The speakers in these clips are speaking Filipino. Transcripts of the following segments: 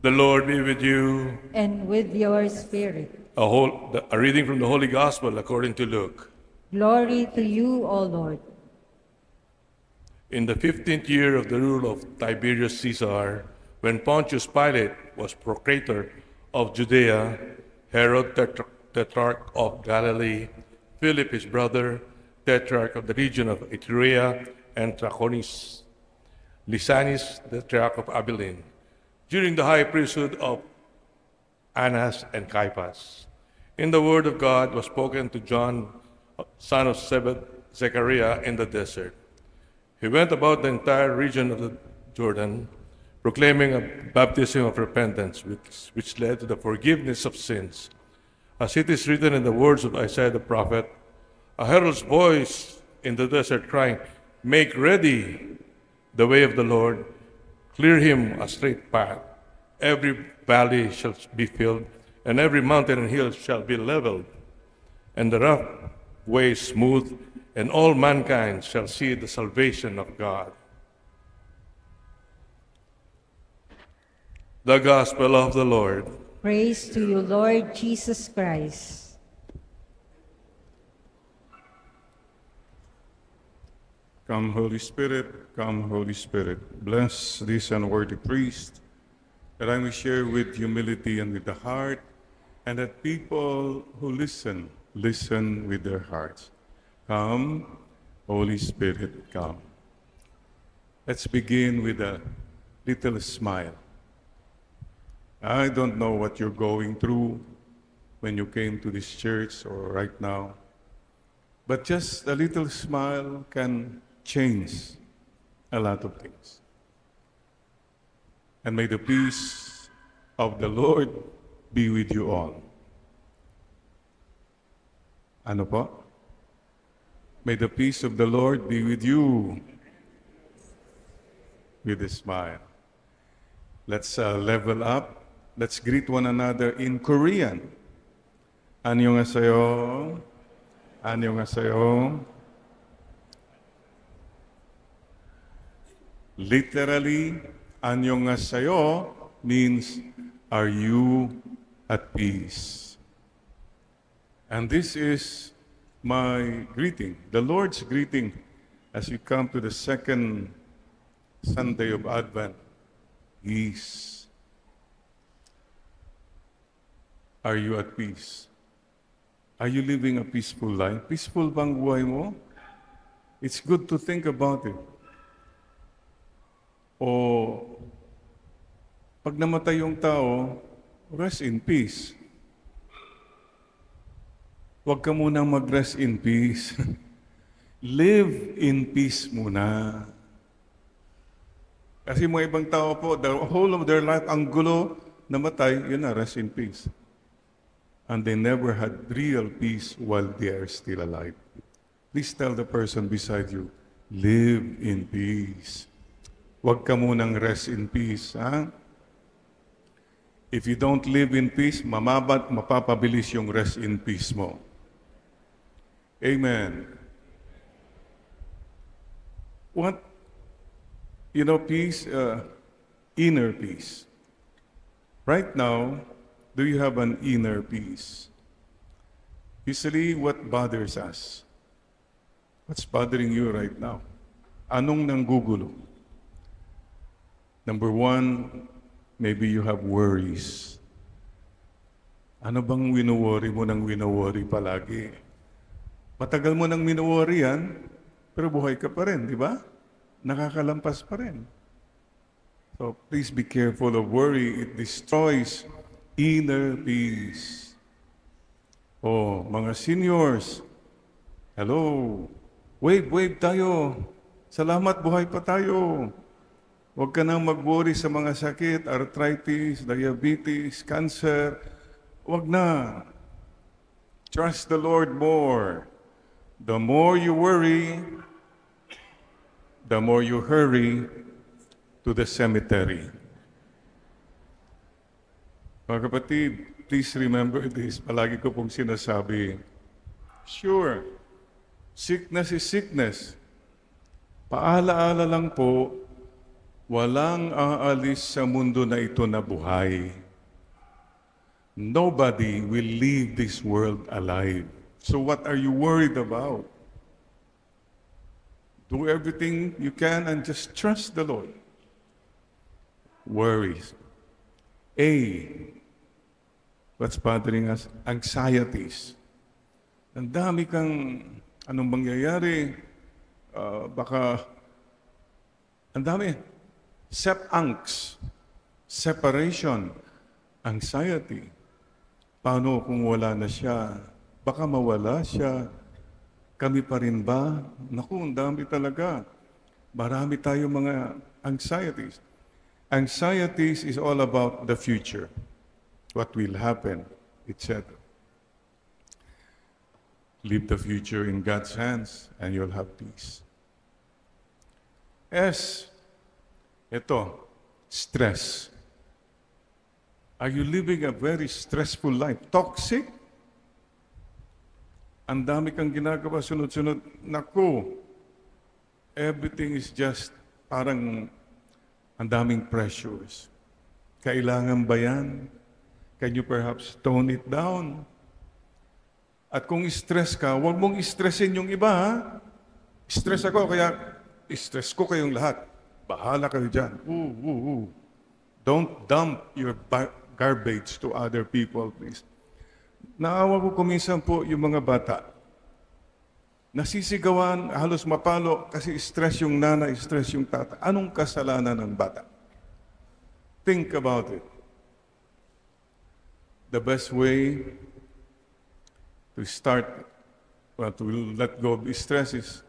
The Lord be with you. And with your spirit. A reading from the Holy Gospel according to Luke. Glory to you, O Lord. In the 15th year of the rule of Tiberius Caesar, when Pontius Pilate was procurator of Judea, Herod tetrarch of Galilee, Philip his brother, tetrarch of the region of Iturea and Trachonitis, Lysanis, the tetrarch of Abilene, during the high priesthood of Annas and Caiaphas. In the word of God was spoken to John, son of Zechariah, in the desert. He went about the entire region of the Jordan, proclaiming a baptism of repentance, which led to the forgiveness of sins. As it is written in the words of Isaiah the prophet, a herald's voice in the desert crying, "Make ready the way of the Lord, clear him a straight path. Every valley shall be filled, and every mountain and hill shall be leveled, and the rough way smooth, and all mankind shall see the salvation of God." The Gospel of the Lord. Praise to you, Lord Jesus Christ. Come, Holy Spirit, come, Holy Spirit. Bless this unworthy priest, that I may share with humility and with the heart, and that people who listen with their hearts. Come, Holy Spirit, come. Let's begin with a little smile. I don't know what you're going through when you came to this church or right now, but just a little smile can change a lot of things. And may the peace of the Lord be with you all. Ano po? May the peace of the Lord be with you. With a smile. Let's level up. Let's greet one another in Korean. 안녕하세요. 안녕하세요. Literally, 안녕하세요 means, are you at peace? And this is my greeting, the Lord's greeting, as we come to the second Sunday of Advent. Peace. Are you at peace? Are you living a peaceful life? Peaceful bang buhay mo? It's good to think about it. O pag namatay yung tao, rest in peace. Huwag ka munang mag-rest in peace. Live in peace muna. Kasi mga ibang tao po, the whole of their life, ang gulo, namatay, yun na, rest in peace. And they never had real peace while they are still alive. Please tell the person beside you, live in peace. Huwag ka munang rest in peace. Ha? If you don't live in peace, mapapabilis yung rest in peace mo. Amen. What? You know, peace, inner peace. Right now, do you have an inner peace? Usually, what bothers us? What's bothering you right now? Anong nanggugulo? Number one, maybe you have worries. Ano bang wino-worry mo ng wino-worry palagi? Matagal mo nang wino-worry yan, pero buhay ka pa rin, di ba? Nakakalampas pa rin. So please be careful of worry. It destroys inner peace. Oh, mga seniors, hello. Wave tayo. Salamat, buhay pa tayo. Huwag ka nang mag-worry sa mga sakit, arthritis, diabetes, cancer. Huwag na. Trust the Lord more. The more you worry, the more you hurry to the cemetery. Mga kapatid, please remember this. Palagi ko pong sinasabi, sure, sickness is sickness. Paala-ala lang po, Walang aalis sa mundo na ito na buhay. Nobody will leave this world alive. So what are you worried about? Do everything you can and just trust the Lord. Worries. A, what's bothering us? Anxieties. Ang dami kang anong mangyayari. Baka, ang dami. Angst, separation, anxiety. Paano kung wala na siya? Baka mawala siya. Kami pa rin ba? Naku, ang dami talaga. Marami tayo mga anxieties. Anxieties is all about the future. What will happen, etc. Leave the future in God's hands and you'll have peace. S, ito, stress. Are you living a very stressful life? Toxic? Ang dami kang ginagawa, sunod-sunod. Naku, everything is just parang ang daming pressures. Kailangan ba yan? Can you perhaps tone it down? At kung stress ka, huwag mong stressin yung iba, ha? Stress ako, kaya stress ko kayong lahat. Bahala kayo dyan. Don't dump your garbage to other people, please. Naawa ko kuminsan po yung mga bata. Nasisigawan, halos mapalo kasi stress yung nana, stress yung tata. Anong kasalanan ng bata? Think about it. The best way to start, to let go of stress is,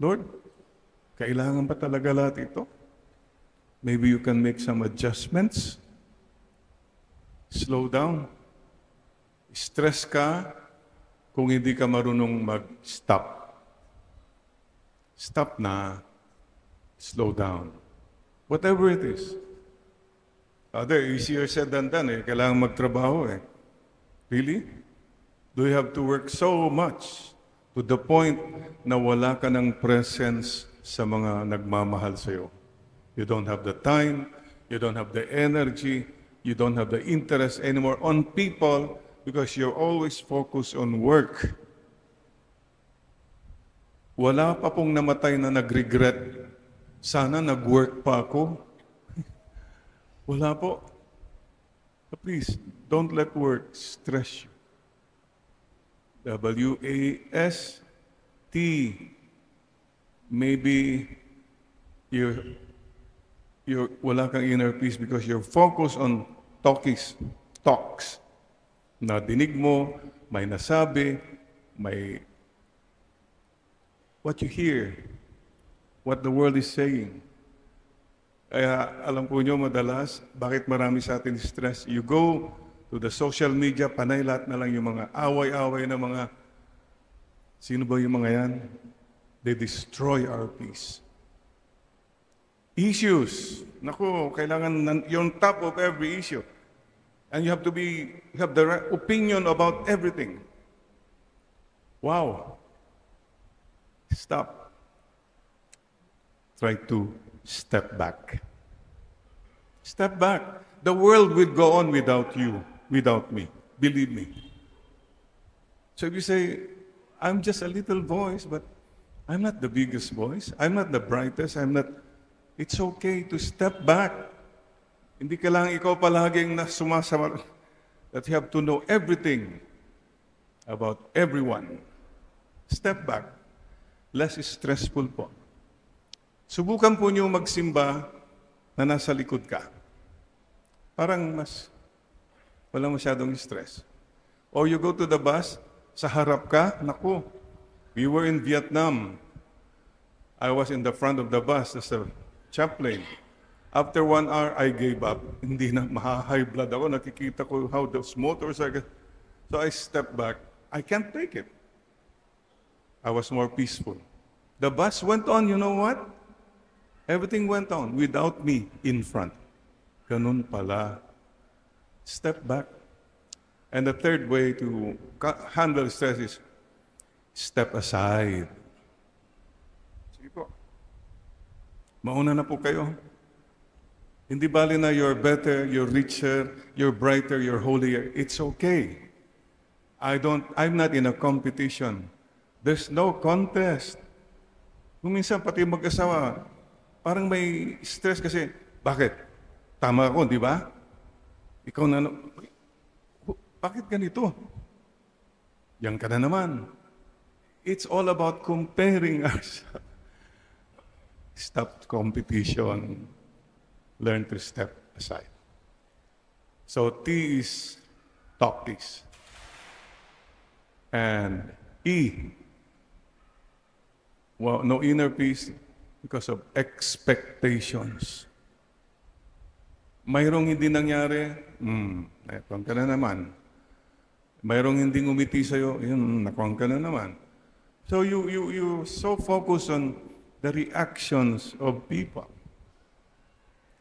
Lord, kailangan ba talaga lahat ito? Maybe you can make some adjustments. Slow down. Stress ka kung hindi ka marunong mag-stop. Stop na. Slow down. Whatever it is. Easier said than done. Kailangan magtrabaho. Really? Do you have to work so much to the point na wala ka ng presence sa mga nagmamahal sa'yo? You don't have the time, you don't have the energy, you don't have the interest anymore on people because you're always focused on work. Wala pa pong namatay na nag-regret, sana nag-work pa ako. Wala po. Please, don't let work stress you. W-A-S-T. Maybe you're wala kang inner peace because you're focused on talks. Nadinig mo, may nasabi, may what you hear, what the world is saying. Kaya alam po nyo madalas, bakit marami sa atin stress? You go to the social media, panay lahat na lang yung mga away-away na mga, sino ba yung mga yan? They destroy our peace. Issues. Naku, kailangan you're on top of every issue. And you have the right opinion about everything. Wow. Stop. Try to step back. Step back. The world will go on without you, without me. Believe me. So if you say, I'm just a little voice, but I'm not the biggest voice. I'm not the brightest. It's okay to step back. Hindi ka lang ikaw palaging sumasama. That you have to know everything about everyone. Step back. Less stressful po. Subukan po niyo magsimba na nasa likod ka. Parang walang masyadong stress. Or you go to the bus, sa harap ka, naku, we were in Vietnam. I was in the front of the bus as a chaplain. After 1 hour, I gave up. Hindi na, high blood ako. Nakikita ko how those motorcycles. So I stepped back. I can't take it. I was more peaceful. The bus went on, you know what? Everything went on without me in front. Ganun pala. Step back. And the third way to handle stress is step aside. Sige po. Mauna na po kayo. Hindi bali na you're better, you're richer, you're brighter, you're holier. It's okay. I'm not in a competition. There's no contest. Kung minsan pati mag-asawa, parang may stress kasi, bakit? Tama ako, di ba? Ikaw na, bakit ganito? Yan ka na naman. It's all about comparing ourselves. Stop competition. Learn to step aside. So T is talk this. And E, well, no inner peace because of expectations. Mayroong hindi nangyari, nakuha ka na naman. Mayroong hindi ngumiti sa'yo, nakuha ka na naman. So you so focus on the reactions of people.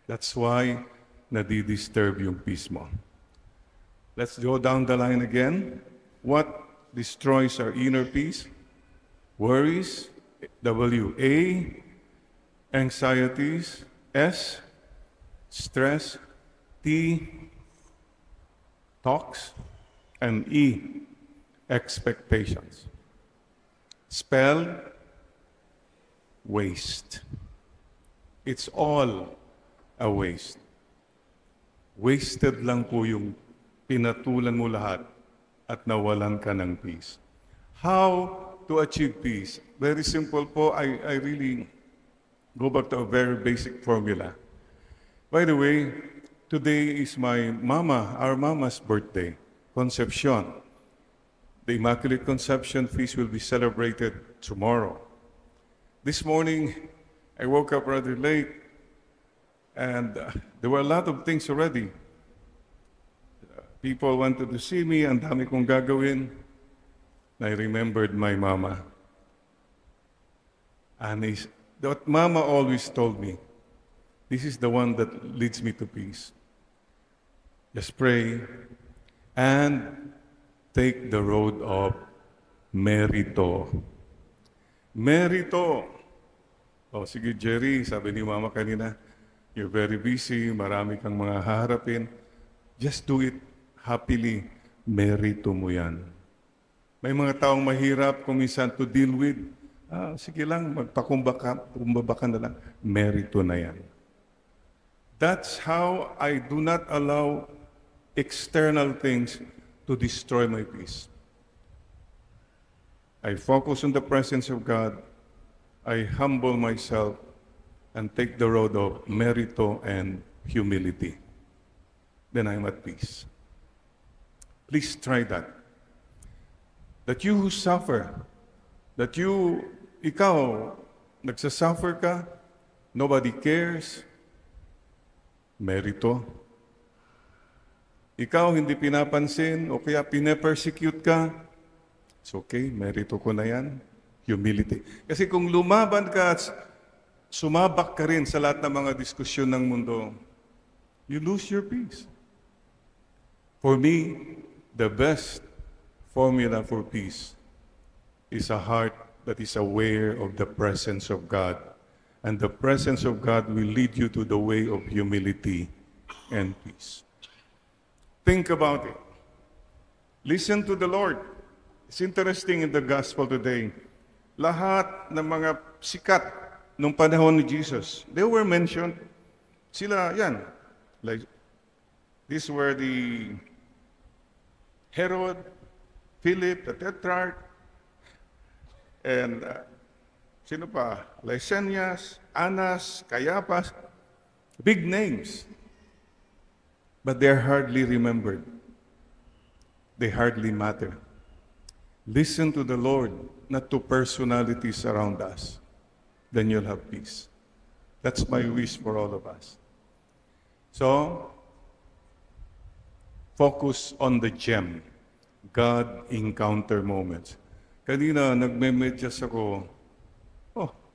That's why nadi-disturb yung peace mo. Let's go down the line again. What destroys our inner peace? Worries, W. A. Anxieties, S. Stress, T. Talks, and E. Expectations. Spelled waste. It's all a waste. Wasted lang po yung pinatulan mo lahat at nawalan ka ng peace. How to achieve peace? Very simple po. I really go back to a very basic formula. By the way, today is our mama's birthday, Concepcion. The Immaculate Conception feast will be celebrated tomorrow. This morning, I woke up rather late. And there were a lot of things already. People wanted to see me, ang dami kong gagawin. I remembered my mama. And what mama always told me, this is the one that leads me to peace. Just pray and take the road of merito. Merito. Oh, sige Jerry, sabi ni mama kanina, you're very busy, marami kang mga haharapin. Just do it happily. Merito mo yan. May mga taong mahirap kung minsan to deal with. Sige lang, magpakumbaba ka na lang. Merito na yan. That's how I do not allow external things to destroy my peace. I focus on the presence of God. I humble myself and take the road of merito and humility. Then I'm at peace. Please try that. That you who suffer, ikaw, nagsasuffer ka, nobody cares, merito. Ikaw hindi pinapansin o kaya pinapersecute ka, it's okay, merito ko na yan, humility. Kasi kung lumaban ka at sumabak ka rin sa lahat ng mga diskusyon ng mundo, you lose your peace. For me, the best formula for peace is a heart that is aware of the presence of God. And the presence of God will lead you to the way of humility and peace. Think about it. Listen to the Lord. It's interesting in the gospel today. Lahat ng mga sikat nung panahon ni Jesus, they were mentioned. Sila, yan. Like, these were the Herod, Philip, the Tetrarch, and sino pa? Lysanias, Annas, Caiaphas. Big names. But they're hardly remembered. They hardly matter. Listen to the Lord, not to personalities around us. Then you'll have peace. That's my wish for all of us. So, focus on the gem, God encounter moments. Kanina, nagme-medyas ako.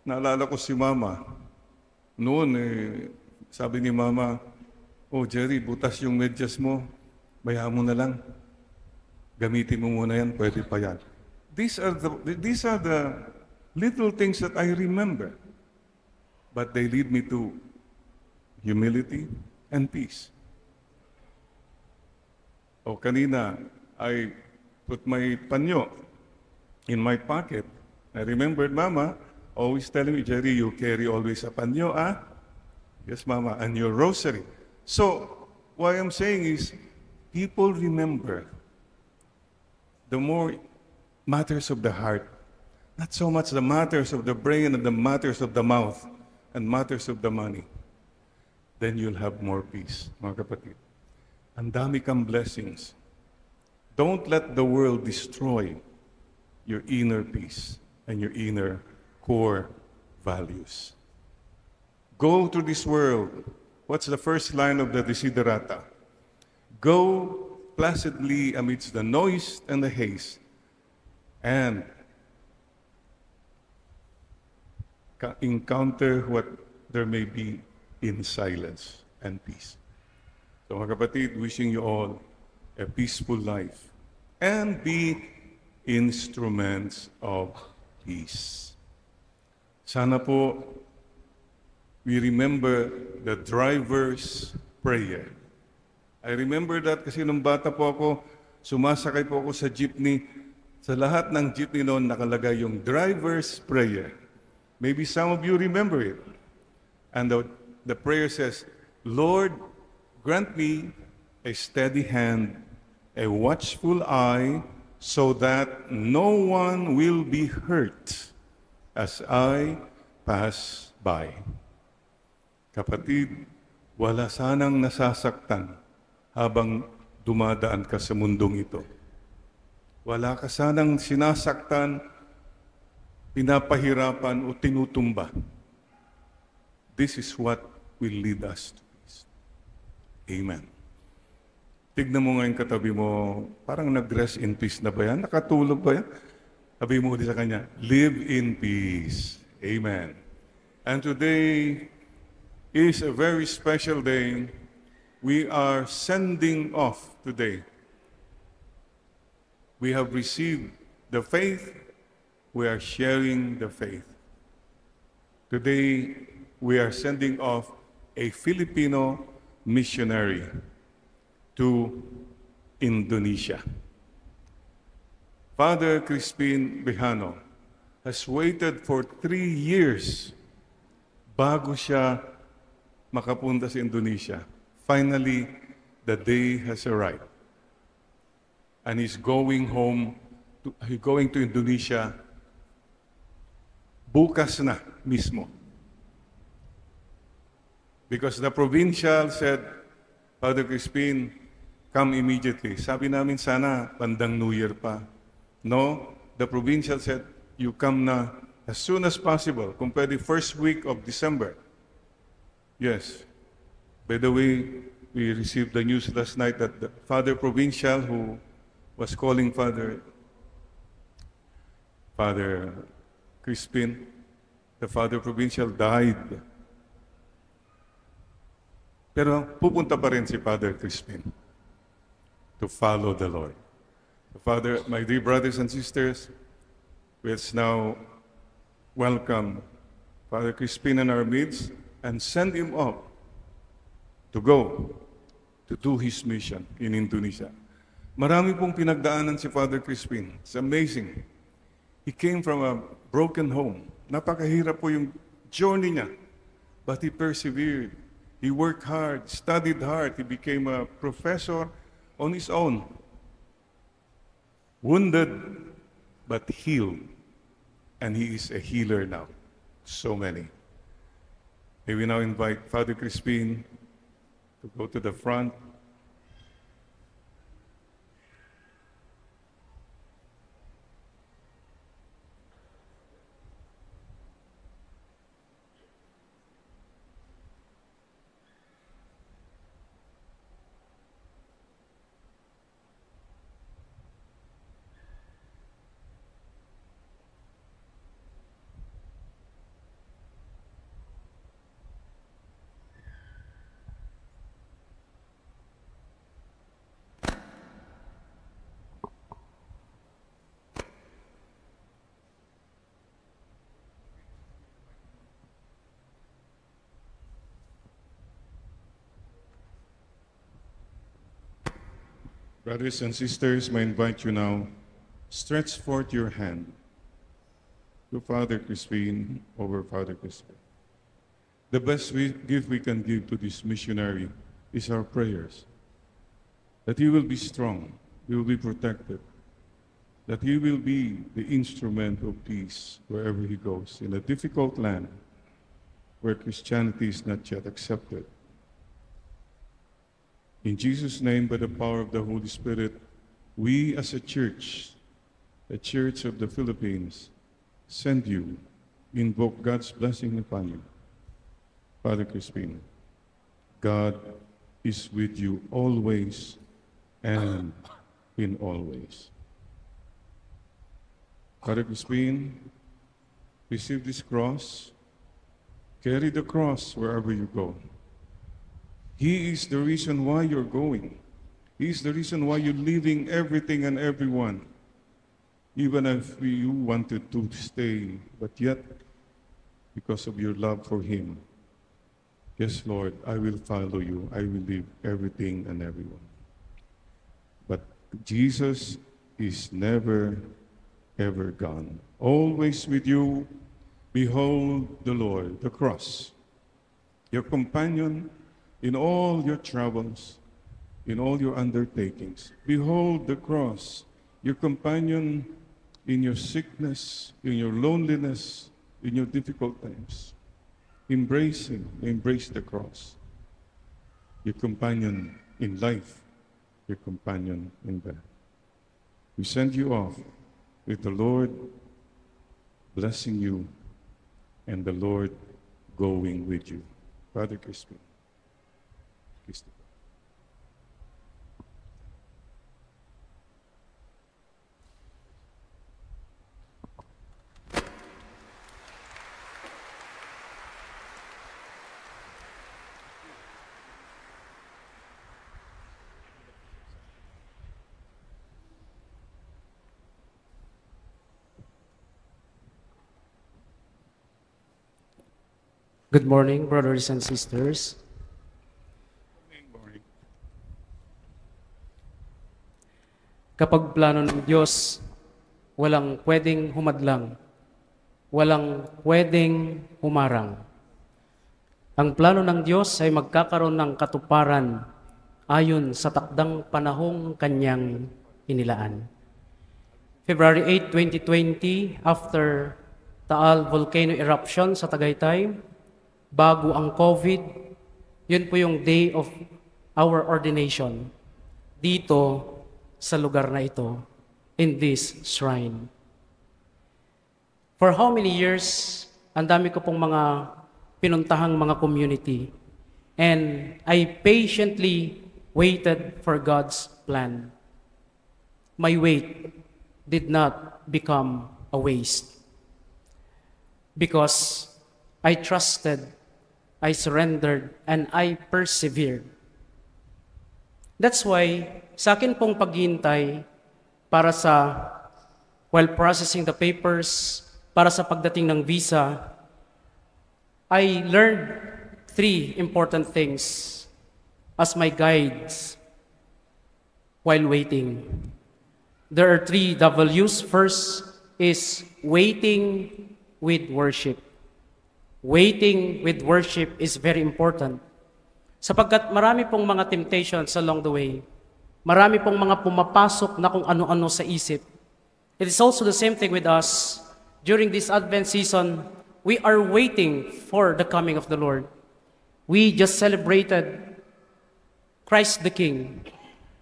Naalala ko si Mama. Noon, sabi ni Mama, Jerry, butas yung medyas mo. Bayaan mo na lang. Gamitin mo muna yan, pwede pa yan. These are the little things that I remember. but they lead me to humility and peace. O kanina, I put my panyo in my pocket. I remembered Mama always telling me, Jerry, you carry always a panyo, ah? Yes, Mama, and your rosary. So, what I'm saying is, people remember the more matters of the heart, not so much the matters of the brain and the matters of the mouth and matters of the money. Then you'll have more peace, mga kapatid. Ang dami kang blessings. Don't let the world destroy your inner peace and your inner core values. Go to this world. What's the first line of the Desiderata? Go placidly amidst the noise and the haste, and encounter what there may be in silence and peace. So mga kapatid, wishing you all a peaceful life and be instruments of peace. Sana po we remember the driver's prayer. I remember that kasi nung bata po ako, sumasakay po ako sa jeepney. Sa lahat ng jeepney noon nakalagay yung driver's prayer. Maybe some of you remember it. And the prayer says, Lord, grant me a steady hand, a watchful eye, so that no one will be hurt as I pass by. Kapatid, wala sanang nasasaktan habang dumadaan ka sa mundong ito. Wala ka sanang sinasaktan, pinapahirapan o tinutumba. This is what will lead us to peace. Amen. Tignan mo ngayon katabi mo, parang nag-rest in peace na ba yan? Nakatulog ba yan? Sabi mo din sa kanya, live in peace. Amen. And today is a very special day. We are sending off today. We have received the faith. We are sharing the faith. Today, we are sending off a Filipino missionary to Indonesia. Father Crispin Bejano has waited for 3 years bago siya makapunta sa Indonesia. Finally, the day has arrived. And he's going to Indonesia bukas na mismo. Because the provincial said, Father Crispin, come immediately. Sabi namin sana, bandang New Year pa. No, the provincial said, you come na as soon as possible, kung pwede first week of December. Yes. By the way, we received the news last night that the Father Provincial who was calling Father Crispin, the Father Provincial died. Pero pupunta pa rin si Father Crispin to follow the Lord. Father, my dear brothers and sisters, let's now welcome Father Crispin in our midst and send him up to go to do his mission in Indonesia. Marami pong pinagdaanan si Father Crispin. It's amazing. He came from a broken home. Napakahirap po yung journey niya. But he persevered. He worked hard, studied hard. He became a professor on his own. Wounded, but healed. And he is a healer now. So many. May we now invite Father Crispin to go to the front. Brothers and sisters, I invite you now, stretch forth your hand to Father Crispin over Father Crispin. The best gift we can give to this missionary is our prayers. That he will be strong, he will be protected, that he will be the instrument of peace wherever he goes, in a difficult land where Christianity is not yet accepted. In Jesus' name, by the power of the Holy Spirit, we as a church, the Church of the Philippines, send you, invoke God's blessing upon you. Father Crispin, God is with you always and in all ways. Father Crispin, receive this cross, carry the cross wherever you go. He is the reason why you're going. He is the reason why you're leaving everything and everyone. Even if you wanted to stay, but yet, because of your love for Him, yes, Lord, I will follow you. I will leave everything and everyone. But Jesus is never, ever gone. Always with you. Behold the Lord, the cross, your companion in all your travels, in all your undertakings. Behold the cross, your companion in your sickness, in your loneliness, in your difficult times. Embrace Him, embrace the cross. Your companion in life, your companion in death. We send you off with the Lord blessing you and the Lord going with you. Father Crispin. Good morning, brothers and sisters. Kapag plano ng Diyos, walang pwedeng humadlang, walang pwedeng humarang. Ang plano ng Diyos ay magkakaroon ng katuparan ayon sa takdang panahong Kanyang inilaan. February 8, 2020, after Taal volcano eruption sa Tagaytay, bago ang COVID, yun po yung day of our ordination dito sa lugar na ito, in this shrine. For how many years, ang dami ko pong mga pinuntahang mga community, and I patiently waited for God's plan. My wait did not become a waste because I trusted, I surrendered, and I persevered. That's why, sa akin pong paghihintay para sa, while processing the papers, para sa pagdating ng visa, I learned 3 important things as my guides while waiting. There are 3 W's. First is waiting with worship. Waiting with worship is very important. Sapagkat marami pong mga temptations along the way. Marami pong mga pumapasok na kung ano-ano sa isip. It is also the same thing with us. During this Advent season, we are waiting for the coming of the Lord. We just celebrated Christ the King.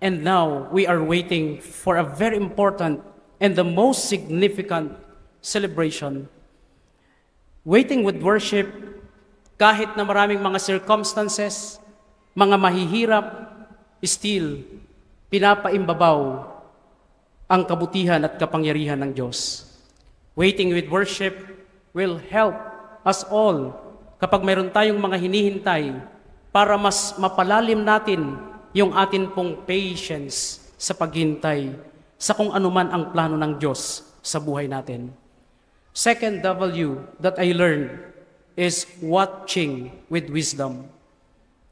And now we are waiting for a very important and the most significant celebration. Waiting with worship, kahit na maraming mga circumstances, mga mahihirap, still, pinapaimbabaw ang kabutihan at kapangyarihan ng Diyos. Waiting with worship will help us all kapag mayroon tayong mga hinihintay para mas mapalalim natin yung atin pong patience sa paghintay sa kung anuman ang plano ng Diyos sa buhay natin. Second W that I learned is watching with wisdom.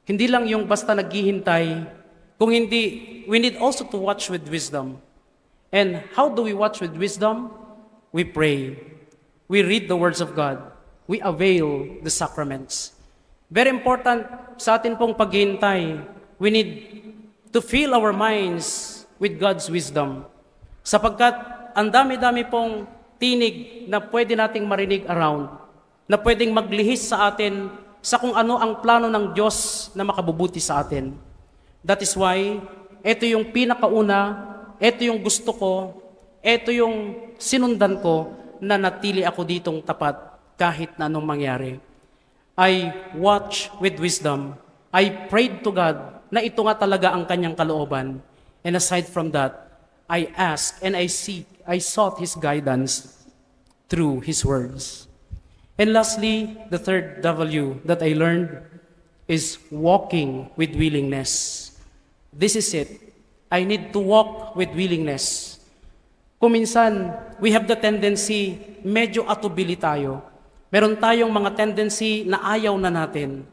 Hindi lang yung basta naghihintay, Kung hindi, we need also to watch with wisdom. And how do we watch with wisdom? We pray. We read the words of God. We avail the sacraments. Very important sa atin pong paghihintay, we need to fill our minds with God's wisdom. Sapagkat ang dami-dami pong tinig na pwede nating marinig around, na pwedeng maglihis sa atin sa kung ano ang plano ng Diyos na makabubuti sa atin. That is why, ito yung pinakauna, ito yung gusto ko, ito yung sinundan ko na natili ako ditong tapat kahit na anong mangyari. I watch with wisdom. I prayed to God na ito nga talaga ang kanyang kalooban. And aside from that, I ask and I sought His guidance through His words. And lastly, the third W that I learned is walking with willingness. This is it. I need to walk with willingness. Kung minsan, we have the tendency, medyo atubili tayo. Meron tayong mga tendency na ayaw na natin.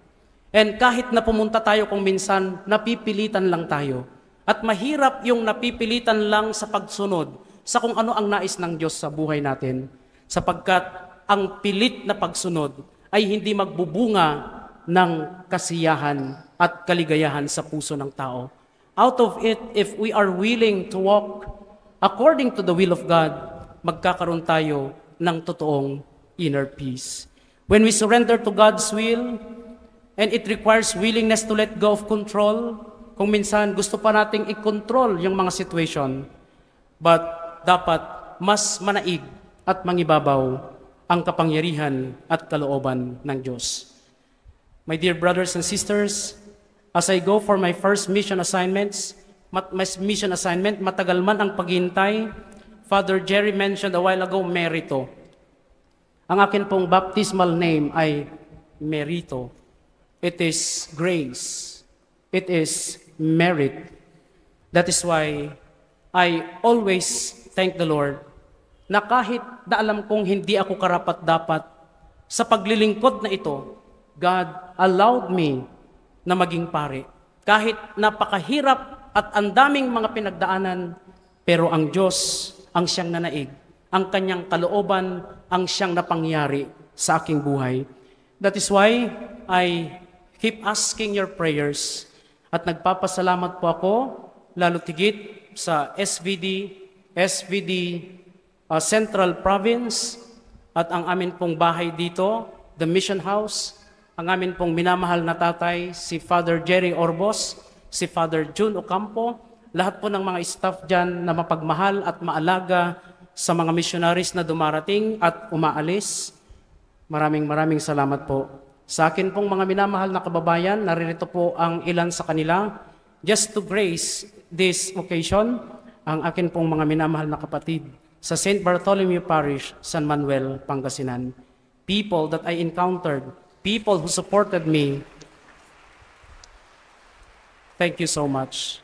And kahit na pumunta tayo kung minsan, napipilitan lang tayo. At mahirap yung napipilitan lang sa pagsunod sa kung ano ang nais ng Diyos sa buhay natin. Sapagkat ang pilit na pagsunod ay hindi magbubunga ng kasiyahan at kaligayahan sa puso ng tao. Out of it, if we are willing to walk according to the will of God, magkakaroon tayo ng totoong inner peace. When we surrender to God's will, and it requires willingness to let go of control, kung minsan gusto pa nating i-control yung mga situation, but dapat mas manaig at mangibabaw ang kapangyarihan at kalooban ng Diyos. My dear brothers and sisters, as I go for my first mission assignment, matagal man ang paghintay. Father Jerry mentioned a while ago, Merito. Ang akin pong baptismal name ay Merito. It is grace. It is merit. That is why I always thank the Lord na kahit na alam kong hindi ako karapat-dapat sa paglilingkod na ito, God allowed me na maging pare. Kahit napakahirap at ang daming mga pinagdaanan, pero ang Diyos ang siyang nanaig. Ang kanyang kalooban ang siyang napangyari sa aking buhay. That is why I keep asking your prayers. At nagpapasalamat po ako, lalo tigit sa SVD Central Province, at ang amin pong bahay dito, the Mission House, ang amin pong minamahal na tatay, si Father Jerry Orbos, si Father June Ocampo, lahat po ng mga staff dyan na mapagmahal at maalaga sa mga missionaries na dumarating at umaalis. Maraming salamat po. Sa akin pong mga minamahal na kababayan, naririto po ang ilan sa kanila. Just to grace this occasion, ang akin pong mga minamahal na kapatid sa St. Bartholomew Parish, San Manuel, Pangasinan. People that I encountered, people who supported me. Thank you so much.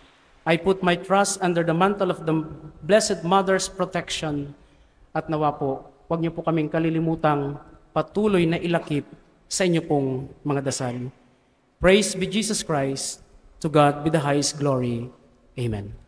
I put my trust under the mantle of the Blessed Mother's protection. At nawa po, huwag niyo po kaming kalilimutang patuloy na ilakip sa inyo pong mga dasal. Praise be Jesus Christ. To God be the highest glory. Amen.